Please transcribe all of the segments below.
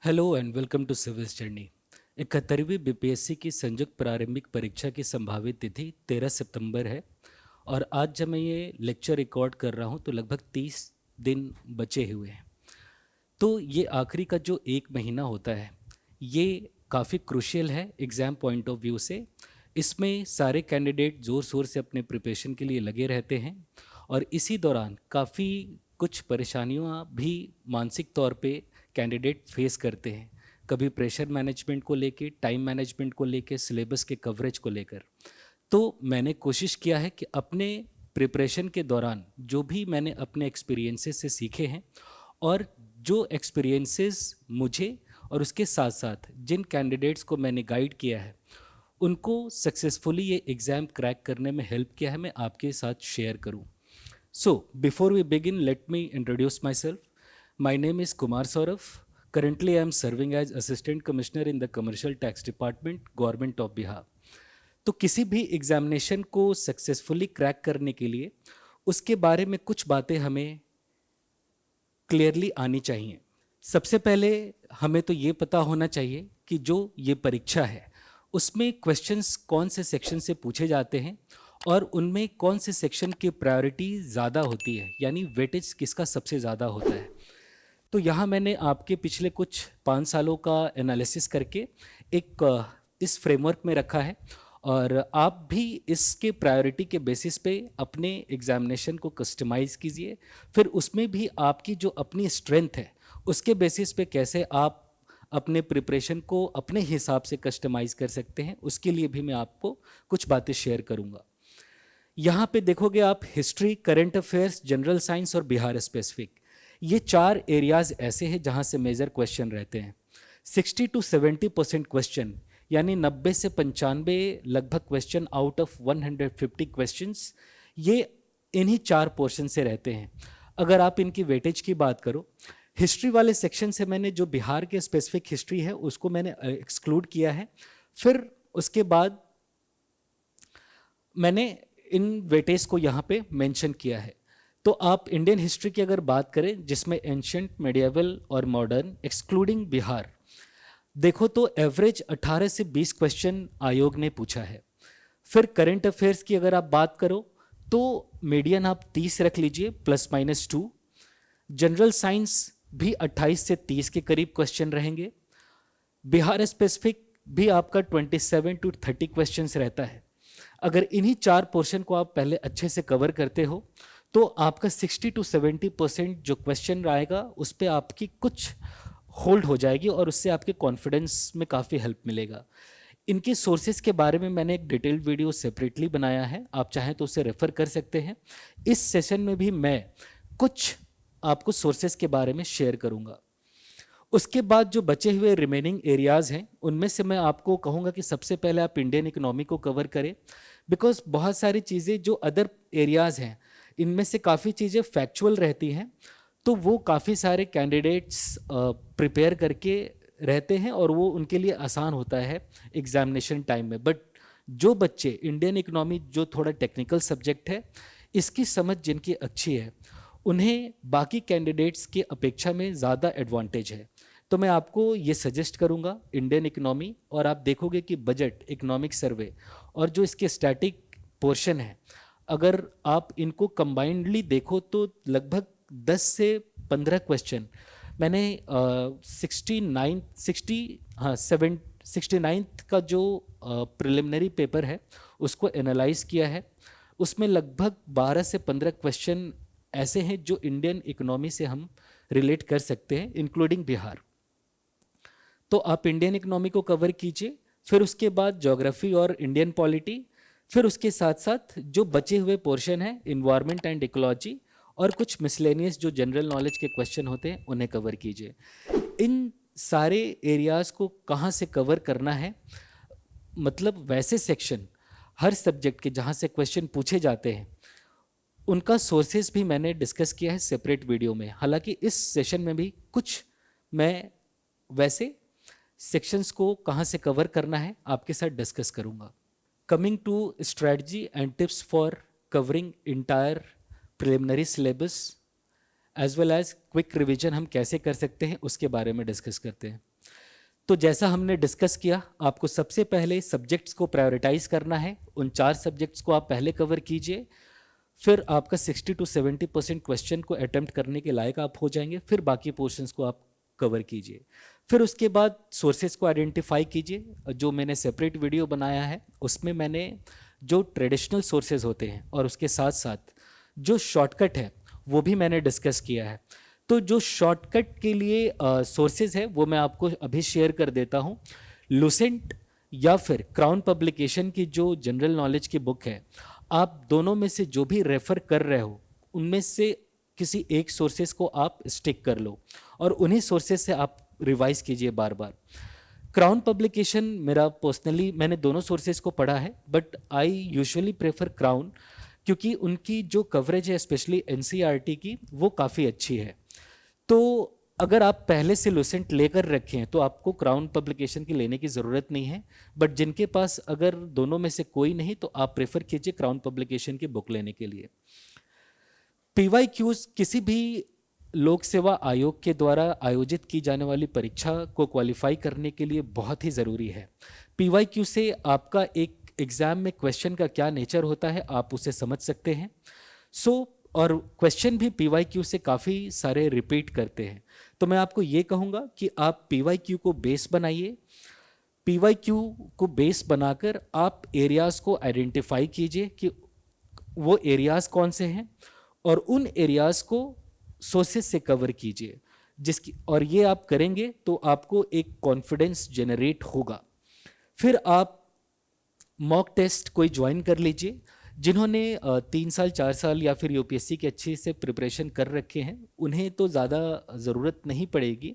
Hello and welcome to Civils Journey. 71वीं BPSC की संयुक्त प्रारंभिक परीक्षा की संभावित तिथि 13 सितंबर है और आज जब मैं ये लेक्चर रिकॉर्ड कर रहा हूँ तो लगभग 30 दिन बचे हुए हैं। तो ये आखिरी का जो एक महीना होता है ये काफ़ी क्रूशियल है एग्ज़ाम पॉइंट ऑफ व्यू से। इसमें सारे कैंडिडेट ज़ोर शोर से अपने प्रिपरेशन के लिए लगे रहते हैं और इसी दौरान काफ़ी कुछ परेशानियाँ भी मानसिक तौर पे कैंडिडेट फेस करते हैं। कभी प्रेशर मैनेजमेंट को लेके, टाइम मैनेजमेंट को लेके, सिलेबस के कवरेज को लेकर। तो मैंने कोशिश किया है कि अपने प्रिपरेशन के दौरान जो भी मैंने अपने एक्सपीरियंसेस से सीखे हैं और जो एक्सपीरियंसेस मुझे और उसके साथ साथ जिन कैंडिडेट्स को मैंने गाइड किया है उनको सक्सेसफुली ये एग्ज़ाम क्रैक करने में हेल्प किया है, मैं आपके साथ शेयर करूं। So, before we begin, let me introduce myself. My name is Kumar Saurav. Currently, I am serving as Assistant Commissioner in the Commercial Tax Department, Government of Bihar. तो किसी भी एग्जामिनेशन को सक्सेसफुली क्रैक करने के लिए उसके बारे में कुछ बातें हमें क्लियरली आनी चाहिए। सबसे पहले हमें तो ये पता होना चाहिए कि जो ये परीक्षा है उसमें क्वेश्चंस कौन से सेक्शन से पूछे जाते हैं और उनमें कौन से सेक्शन की प्रायोरिटी ज़्यादा होती है, यानी वेटेज किसका सबसे ज़्यादा होता है। तो यहाँ मैंने आपके पिछले कुछ 5 सालों का एनालिसिस करके एक इस फ्रेमवर्क में रखा है और आप भी इसके प्रायोरिटी के बेसिस पे अपने एग्जामिनेशन को कस्टमाइज़ कीजिए। फिर उसमें भी आपकी जो अपनी स्ट्रेंथ है उसके बेसिस पे कैसे आप अपने प्रिपरेशन को अपने हिसाब से कस्टमाइज़ कर सकते हैं, उसके लिए भी मैं आपको कुछ बातें शेयर करूँगा। यहाँ पे देखोगे आप history, current affairs, general science और बिहार स्पेसिफिक, ये 4 एरियाज ऐसे हैं जहाँ से मेजर क्वेश्चन रहते हैं। 60 to 70% क्वेश्चन, यानी 90 से 95 लगभग क्वेश्चन आउट ऑफ 150 क्वेश्चंस, ये इन्हीं 4 पोर्शन से रहते हैं। अगर आप इनकी वेटेज की बात करो, हिस्ट्री वाले सेक्शन से मैंने जो बिहार के स्पेसिफिक हिस्ट्री है उसको मैंने एक्सक्लूड किया है। फिर उसके बाद मैंने इन वेटेज को यहाँ पे मेंशन किया है। तो आप इंडियन हिस्ट्री की अगर बात करें जिसमें एंशंट, मेडिएवल और मॉडर्न एक्सक्लूडिंग बिहार, देखो तो एवरेज 18 से 20 क्वेश्चन आयोग ने पूछा है। फिर करंट अफेयर्स की अगर आप बात करो तो मीडियन आप 30 रख लीजिए ±2। जनरल साइंस भी 28 से 30 के करीब क्वेश्चन रहेंगे। बिहार स्पेसिफिक भी आपका 27 to 30 क्वेश्चंस रहता है। अगर इन्हीं 4 पोर्शन को आप पहले अच्छे से कवर करते हो तो आपका 60 to 70% जो क्वेश्चन आएगा उस पर आपकी कुछ होल्ड हो जाएगी और उससे आपके कॉन्फिडेंस में काफ़ी हेल्प मिलेगा। इनके सोर्सेज के बारे में मैंने एक डिटेल्ड वीडियो सेपरेटली बनाया है, आप चाहें तो उसे रेफर कर सकते हैं। इस सेशन में भी मैं कुछ आपको सोर्सेज के बारे में शेयर करूंगा। उसके बाद जो बचे हुए रिमेनिंग एरियाज़ हैं उनमें से मैं आपको कहूँगा कि सबसे पहले आप इंडियन इकोनॉमी को कवर करें, बिकॉज बहुत सारी चीज़ें जो अदर एरियाज़ हैं इनमें से काफ़ी चीज़ें फैक्चुअल रहती हैं, तो वो काफ़ी सारे कैंडिडेट्स प्रिपेयर करके रहते हैं और वो उनके लिए आसान होता है एग्जामिनेशन टाइम में। बट जो बच्चे इंडियन इकोनॉमी जो थोड़ा टेक्निकल सब्जेक्ट है इसकी समझ जिनकी अच्छी है उन्हें बाकी कैंडिडेट्स की अपेक्षा में ज़्यादा एडवांटेज है। तो मैं आपको ये सजेस्ट करूँगा इंडियन इकोनॉमी, और आप देखोगे कि बजट, इकोनॉमिक सर्वे और जो इसके स्टैटिक पोर्शन है, अगर आप इनको कंबाइंडली देखो तो लगभग 10 से 15 क्वेश्चन मैंने 69th का जो प्रिलिमिनरी पेपर है उसको एनालाइज किया है। उसमें लगभग 12 से 15 क्वेश्चन ऐसे हैं जो इंडियन इकोनॉमी से हम रिलेट कर सकते हैं, इंक्लूडिंग बिहार। तो आप इंडियन इकोनॉमी को कवर कीजिए, फिर उसके बाद ज्योग्राफी और इंडियन पॉलिटी, फिर उसके साथ साथ जो बचे हुए पोर्शन है इन्वायरमेंट एंड इकोलॉजी और कुछ मिसलेनियस जो जनरल नॉलेज के क्वेश्चन होते हैं उन्हें कवर कीजिए। इन सारे एरियाज़ को कहाँ से कवर करना है, मतलब वैसे सेक्शन हर सब्जेक्ट के जहाँ से क्वेश्चन पूछे जाते हैं उनका सोर्सेज भी मैंने डिस्कस किया है सेपरेट वीडियो में। हालांकि इस सेशन में भी कुछ मैं वैसे सेक्शंस को कहाँ से कवर करना है आपके साथ डिस्कस करूँगा। Coming to strategy and tips for covering entire preliminary syllabus as well as quick revision हम कैसे कर सकते हैं उसके बारे में डिस्कस करते हैं। तो जैसा हमने डिस्कस किया, आपको सबसे पहले सब्जेक्ट्स को प्रायोरिटाइज करना है। उन 4 सब्जेक्ट्स को आप पहले कवर कीजिए, फिर आपका 60 to 70% क्वेश्चन को अटेम्प्ट करने के लायक आप हो जाएंगे। फिर बाकी पोर्शंस को आप कवर कीजिए। फिर उसके बाद सोर्सेज को आइडेंटिफाई कीजिए। जो मैंने सेपरेट वीडियो बनाया है उसमें मैंने जो ट्रेडिशनल सोर्सेज होते हैं और उसके साथ साथ जो शॉर्टकट है वो भी मैंने डिस्कस किया है। तो जो शॉर्टकट के लिए सोर्सेज है वो मैं आपको अभी शेयर कर देता हूँ। लुसेंट या फिर क्राउन पब्लिकेशन की जो जनरल नॉलेज की बुक है, आप दोनों में से जो भी रेफर कर रहे हो उनमें से किसी एक सोर्सेज को आप स्टिक कर लो और उन्हीं सोर्सेज से आप रिवाइज कीजिए बार बार। क्राउन पब्लिकेशन मेरा पर्सनली, मैंने दोनों सोर्सेज को पढ़ा है but I usually prefer crown, क्योंकि उनकी जो कवरेज है स्पेशली एनसीईआरटी की वो काफ़ी अच्छी है। तो अगर आप पहले से लुसेंट लेकर रखे हैं तो आपको क्राउन पब्लिकेशन की लेने की ज़रूरत नहीं है, बट जिनके पास अगर दोनों में से कोई नहीं तो आप प्रेफर कीजिए क्राउन पब्लिकेशन की बुक लेने के लिए। पीवाईक्यूज किसी भी लोक सेवा आयोग के द्वारा आयोजित की जाने वाली परीक्षा को क्वालिफाई करने के लिए बहुत ही ज़रूरी है। पीवाईक्यू से आपका एक एग्ज़ाम में क्वेश्चन का क्या नेचर होता है आप उसे समझ सकते हैं। और क्वेश्चन भी पीवाईक्यू से काफ़ी सारे रिपीट करते हैं। तो मैं आपको ये कहूँगा कि आप पीवाईक्यू को बेस बनाइए। पीवाईक्यू को बेस बनाकर आप एरियाज़ को आइडेंटिफाई कीजिए कि वो एरियाज़ कौन से हैं और उन एरियाज़ को सोर्सेज से कवर कीजिए, और ये आप करेंगे तो आपको एक कॉन्फिडेंस जनरेट होगा। फिर आप मॉक टेस्ट कोई ज्वाइन कर लीजिए। जिन्होंने 3 साल 4 साल या फिर यूपीएससी के अच्छे से प्रिपरेशन कर रखे हैं उन्हें तो ज़्यादा ज़रूरत नहीं पड़ेगी,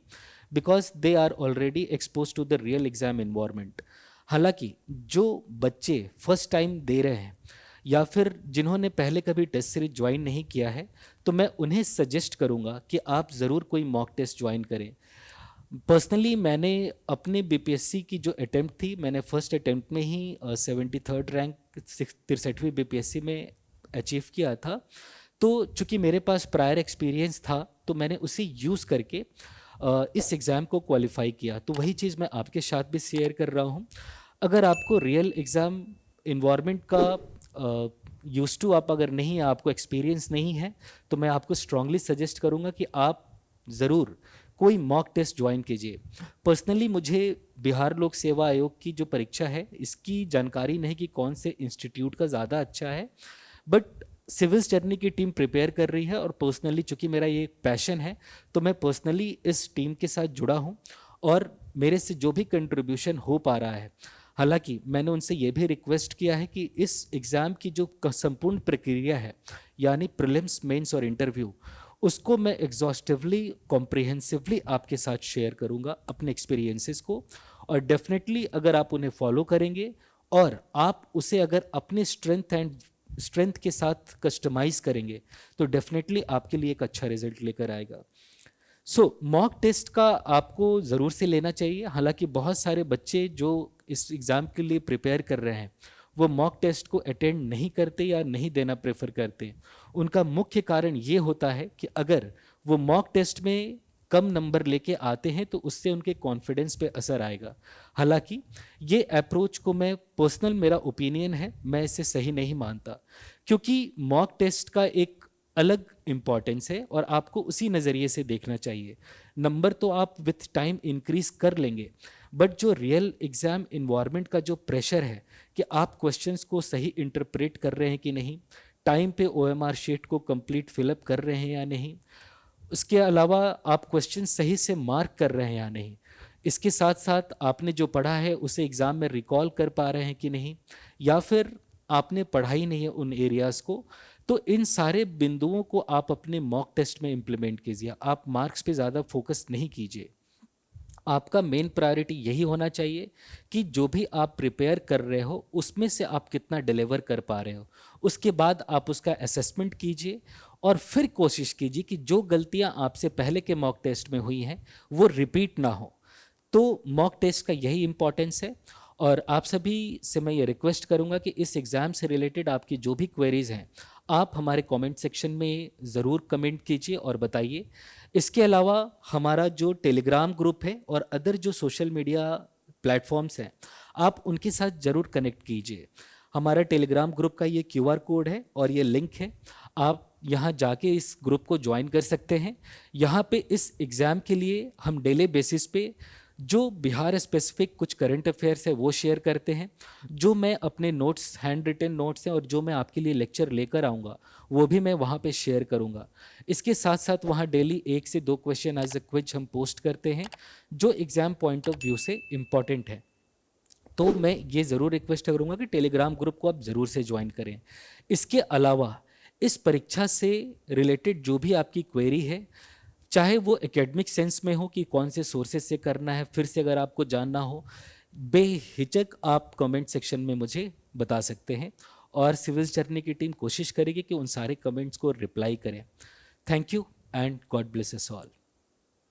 because they are already expose to the real exam environment. हालांकि जो बच्चे फर्स्ट टाइम दे रहे हैं या फिर जिन्होंने पहले कभी टेस्ट सीरीज ज्वाइन नहीं किया है तो मैं उन्हें सजेस्ट करूंगा कि आप ज़रूर कोई मॉक टेस्ट ज्वाइन करें। पर्सनली मैंने अपने बीपीएससी की जो अटेम्प्ट थी, मैंने फर्स्ट अटेम्प्ट में ही 73rd रैंक 63वीं बीपीएससी में अचीव किया था। तो चूँकि मेरे पास प्रायर एक्सपीरियंस था तो मैंने उसे यूज़ करके इस एग्ज़ाम को क्वालिफाई किया। तो वही चीज़ मैं आपके साथ भी शेयर कर रहा हूँ। अगर आपको रियल एग्ज़ाम इन्वायरमेंट का यूज टू आप अगर नहीं है, आपको एक्सपीरियंस नहीं है, तो मैं आपको स्ट्रांगली सजेस्ट करूँगा कि आप ज़रूर कोई मॉक टेस्ट ज्वाइन कीजिए। पर्सनली मुझे बिहार लोक सेवा आयोग की जो परीक्षा है इसकी जानकारी नहीं कि कौन से इंस्टीट्यूट का ज़्यादा अच्छा है, बट सिविल्स जर्नी की टीम प्रिपेयर कर रही है और पर्सनली चूँकि मेरा ये पैशन है तो मैं पर्सनली इस टीम के साथ जुड़ा हूँ और मेरे से जो भी कंट्रीब्यूशन हो पा रहा है, हालांकि मैंने उनसे ये भी रिक्वेस्ट किया है कि इस एग्ज़ाम की जो संपूर्ण प्रक्रिया है यानी प्रीलिम्स, मेंस और इंटरव्यू, उसको मैं एग्जॉस्टिवली कॉम्प्रिहेंसिवली आपके साथ शेयर करूंगा अपने एक्सपीरियंसेस को। और डेफिनेटली अगर आप उन्हें फॉलो करेंगे और आप उसे अगर अपने स्ट्रेंथ के साथ कस्टमाइज़ करेंगे तो डेफिनेटली आपके लिए एक अच्छा रिजल्ट लेकर आएगा। मॉक टेस्ट का आपको ज़रूर से लेना चाहिए। हालांकि बहुत सारे बच्चे जो इस एग्ज़ाम के लिए प्रिपेयर कर रहे हैं वो मॉक टेस्ट को अटेंड नहीं करते या नहीं देना प्रेफर करते। उनका मुख्य कारण ये होता है कि अगर वो मॉक टेस्ट में कम नंबर लेके आते हैं तो उससे उनके कॉन्फिडेंस पे असर आएगा। हालांकि ये अप्रोच को मैं पर्सनल, मेरा ओपिनियन है, मैं इसे सही नहीं मानता, क्योंकि मॉक टेस्ट का एक अलग इम्पॉर्टेंस है और आपको उसी नज़रिए से देखना चाहिए। नंबर तो आप विथ टाइम इंक्रीज कर लेंगे, बट जो रियल एग्ज़ाम इन्वायरमेंट का जो प्रेशर है कि आप क्वेश्चंस को सही इंटरप्रेट कर रहे हैं कि नहीं, टाइम पे ओएमआर शीट को कंप्लीट फिलअप कर रहे हैं या नहीं, उसके अलावा आप क्वेश्चन सही से मार्क कर रहे हैं या नहीं, इसके साथ साथ आपने जो पढ़ा है उसे एग्ज़ाम में रिकॉल कर पा रहे हैं कि नहीं, या फिर आपने पढ़ा ही नहीं है उन एरियाज़ को। तो इन सारे बिंदुओं को आप अपने मॉक टेस्ट में इम्प्लीमेंट कीजिए। आप मार्क्स पे ज़्यादा फोकस नहीं कीजिए। आपका मेन प्रायोरिटी यही होना चाहिए कि जो भी आप प्रिपेयर कर रहे हो उसमें से आप कितना डिलीवर कर पा रहे हो। उसके बाद आप उसका असेसमेंट कीजिए और फिर कोशिश कीजिए कि जो गलतियां आपसे पहले के मॉक टेस्ट में हुई हैं वो रिपीट ना हो। तो मॉक टेस्ट का यही इम्पॉर्टेंस है। और आप सभी से मैं ये रिक्वेस्ट करूंगा कि इस एग्ज़ाम से रिलेटेड आपकी जो भी क्वेरीज़ हैं आप हमारे कमेंट सेक्शन में ज़रूर कमेंट कीजिए और बताइए। इसके अलावा हमारा जो टेलीग्राम ग्रुप है और अदर जो सोशल मीडिया प्लेटफॉर्म्स हैं, आप उनके साथ ज़रूर कनेक्ट कीजिए। हमारा टेलीग्राम ग्रुप का ये क्यूआर कोड है और ये लिंक है, आप यहाँ जाके इस ग्रुप को ज्वाइन कर सकते हैं। यहाँ पे इस एग्ज़ाम के लिए हम डेली बेसिस पे जो बिहार स्पेसिफिक कुछ करंट अफेयर्स है वो शेयर करते हैं, जो मैं अपने नोट्स, हैंड रिटन नोट्स हैं और जो मैं आपके लिए लेक्चर लेकर आऊँगा वो भी मैं वहाँ पे शेयर करूँगा। इसके साथ साथ वहाँ डेली 1 से 2 क्वेश्चन एज अ क्विज हम पोस्ट करते हैं जो एग्ज़ाम पॉइंट ऑफ व्यू से इम्पॉर्टेंट है। तो मैं ये ज़रूर रिक्वेस्ट करूँगा कि टेलीग्राम ग्रुप को आप ज़रूर से ज्वाइन करें। इसके अलावा इस परीक्षा से रिलेटेड जो भी आपकी क्वेरी है, चाहे वो एकेडमिक सेंस में हो कि कौन से सोर्सेज से करना है, फिर से अगर आपको जानना हो, बेहिचक आप कमेंट सेक्शन में मुझे बता सकते हैं और सिविल्स जर्नी की टीम कोशिश करेगी कि उन सारे कमेंट्स को रिप्लाई करें। Thank you and God bless us all.